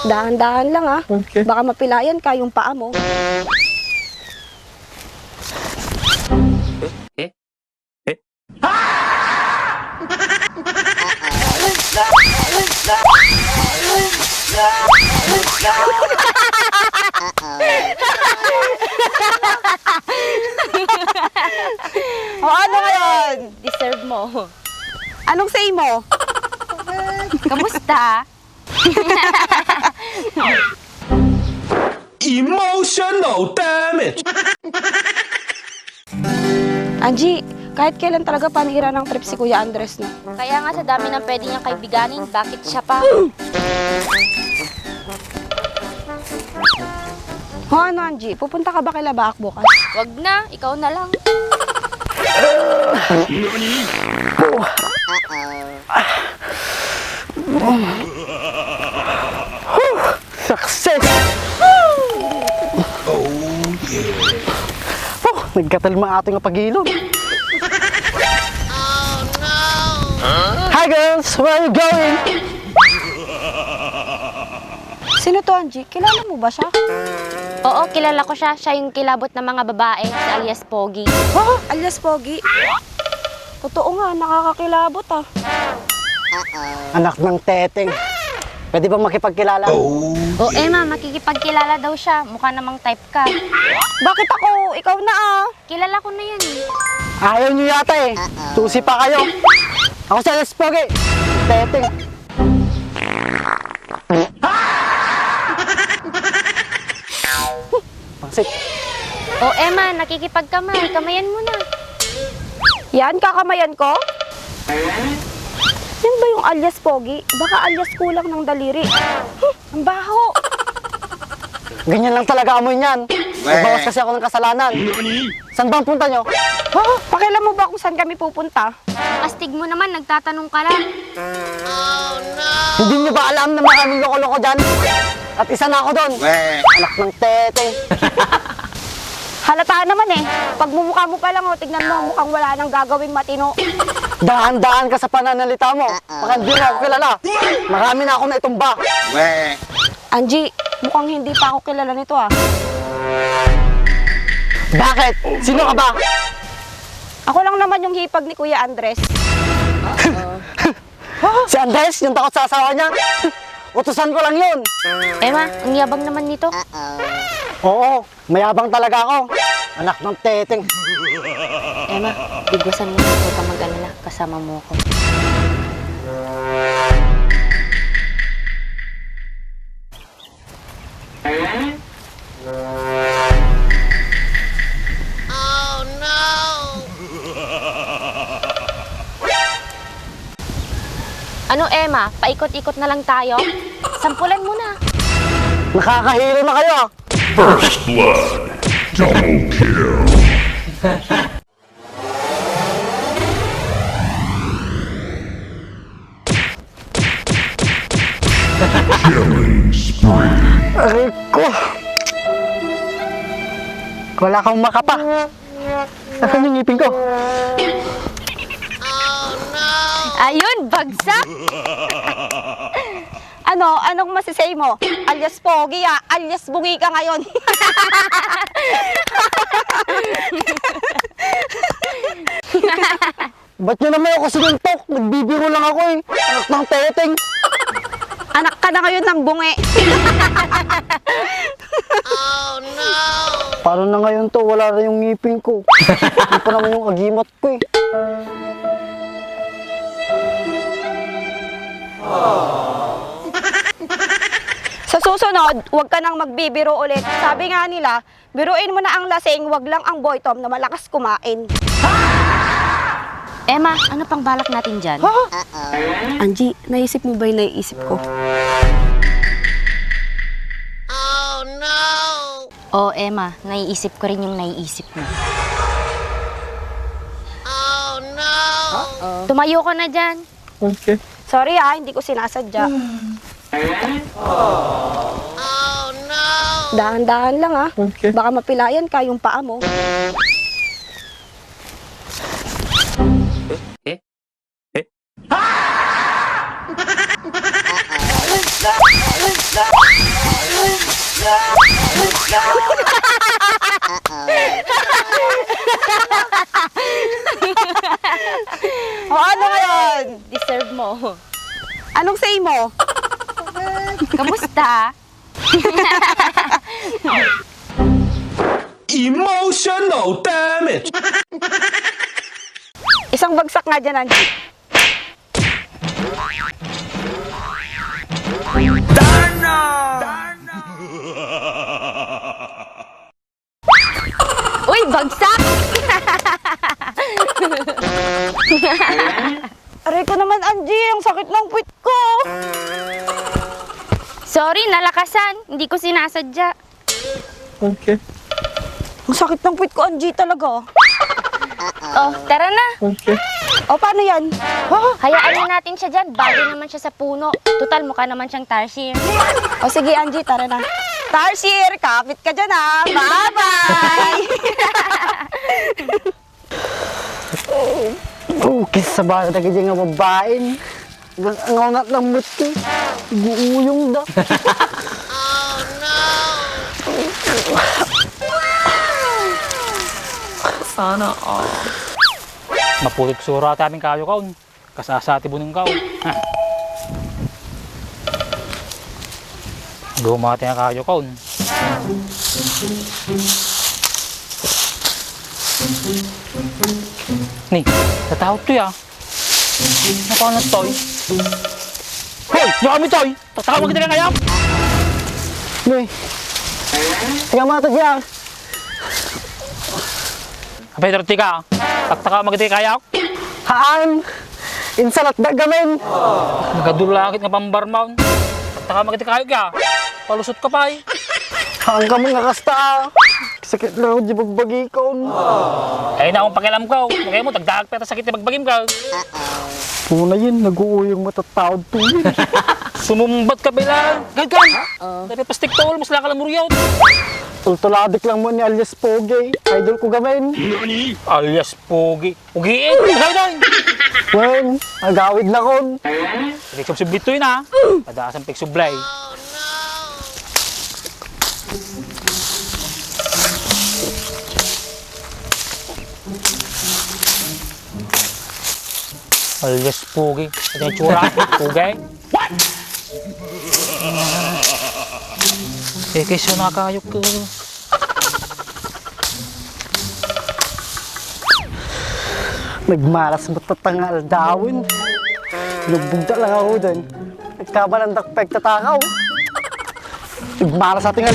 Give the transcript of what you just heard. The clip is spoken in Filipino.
Dahan-dahan lang ah. Okay. Baka mapilayan ka yung paa mo. O ano ngayon? Deserve mo. Anong say mo? Kamusta? Emotional damage! Angie, kahit kailan talaga panira ng trip si Kuya Andres na. Kaya nga sa dami ng pwede niyang kaibiganin, bakit siya pa? O ano Angie, pupunta ka ba kay Labaak bukas? Wag na, ikaw na lang. Success! Nagkatalma ating pag-ilog. Hi girls! Where are you going? Sino to Angie? Kilala mo ba siya? Oo, kilala ko siya. Siya yung kilabot ng mga babae, si alias Pogi. Ha? Alias Pogi? Totoo nga, nakakakilabot ah. Anak ng teteng. Pwede bang makipagkilala? O Emma, makikipagkilala daw siya. Mukha namang type ka. Bakit ako? Ikaw na ah. Kilala ko na yan eh. Ayaw nyo yata eh. Susi pa kayo. Ako si Alias Pogi. Teteng. Pangsit. O Emma, nakikipagkamay. Kamayan mo na. Yan, kakamayan ko? Yan ba yung alias Pogi? Baka alias kulang ng daliri. Ang baho. Ganyan lang talaga amoy niyan. Nagbawas kasi ako ng kasalanan. Saan bang punta nyo? Ha? Pakialam mo ba kung saan kami pupunta? Astig mo naman, nagtatanong ka lang. Hindi nyo ba alam na maraming loko-loko dyan? At isa na ako doon. Anak ng teteng. Halata naman eh. Pag mumukha mo pa lang, tignan mo, mukhang wala nang gagawing matino. Dahan-dahan ka sa pananalita mo. Baka hindi na ako kilala. Marami na ako na itumba. Angie, mukhang hindi pa ako kilala nito ah. Bakit? Sino ka ba? Ako lang naman yung hipag ni Kuya Andres. Si Andres, yung takot sa asawa niya. Utusan ko lang yun. Emma, ang yabang naman nito. Oo, mayabang talaga ako. Anak ng teteng. Emma, bigwasan mo na. Huwag kang mag-alala. Kasama mo ako. Ano Emma, paikot-ikot na lang tayo? Sampulan mo na. Nakakahilo na kayo. First blood. Double kill. Killing spree. Aray ko. Wala kang makapa. Saan yung ngipin ko? Ayun, bagsak! Ano? Anong masisay mo? Alias Pogi ah. Alias bungi ka ngayon. Ba't nyo naman ako sinuntok? Nagbibiro lang ako eh. Anak ng teteng. Anak ka na ngayon ng bungi. Paano na ngayon to? Wala na yung ngipin ko. Hindi pa naman yung agimat ko eh. Sa susunod, huwag ka nang magbibiro ulit. Sabi nga nila, biruin mo na ang lasing, wag lang ang boytom na malakas kumain. Emma, ano pang balak natin dyan? Angie, naisip mo ba yung naiisip ko? Oo, Emma, naiisip ko rin yung naiisip mo. Tumayo ka na dyan. Okay. Sorry ah, hindi ko sinasadya. Dahan-dahan lang ah. Okay. Baka mapilayan ka yung paa mo. Kamusta? Emotional damage! Isang bagsak nga dyan, Angie. Uy, bagsak! Aray ko naman, Angie. Ang sakit ng puwit ko. Sorry, nalakasan. Hindi ko sinasadya. Okay. Ang sakit ng puwit ko, Angie, talaga. Oh, tara na. Okay. O, paano yan? Hayaan na natin siya dyan. Bagay naman siya sa puno. Total, mukha naman siyang tarsier. O, sige, Angie, tara na. Tarsier, kapit ka dyan, ha? Bye-bye! Kisa sa bata na ganyan nga babaen. Ang angat ng mood ko. Guuyong da. Mapulit sura taming kayo kaon. Kasasati bunong kao. Gumati nga kayo kaon. Ni, natawag to ya. Napano toy? Hoy, yung kami toy. Tatawag kita kaya. Uy. Tingnan mo ito dyan. Pedro tika. Taktaka magiti kaya. Haan. Insalat dagamin. Nagadulakit nga pambarmaon. Taktaka magiti kayo kaya. Palusot ka pa eh. Haan ka mga kasta. Sakit lang ako di bagbagi ko. Ay na akong pakialam ko. Kaya mo, tagdaag peta sakit na bagbagim ka. Puna yun, nag-uuyong matatawad to yun. Sumumbat ka bilang. Gagkan. Dapat pastik tol, mas lakal ang muryaw. Tultuladik lang mo ni alias Pogi. Idol ko gamin. Alias Pogi. Pugiin. Tagay doon. Wen, agawid na kon. Sige, subsubito yun ha. Padaas ang pigsublay. Alias Pogi. Ito yung tsura. Pugay. What? Eh, kaysa nakayok ko. Nagmalas mo tatangal dawin. Lubugda lang ako dun. Nagkabalandak peg tatakaw. Nagmalas sa tingal.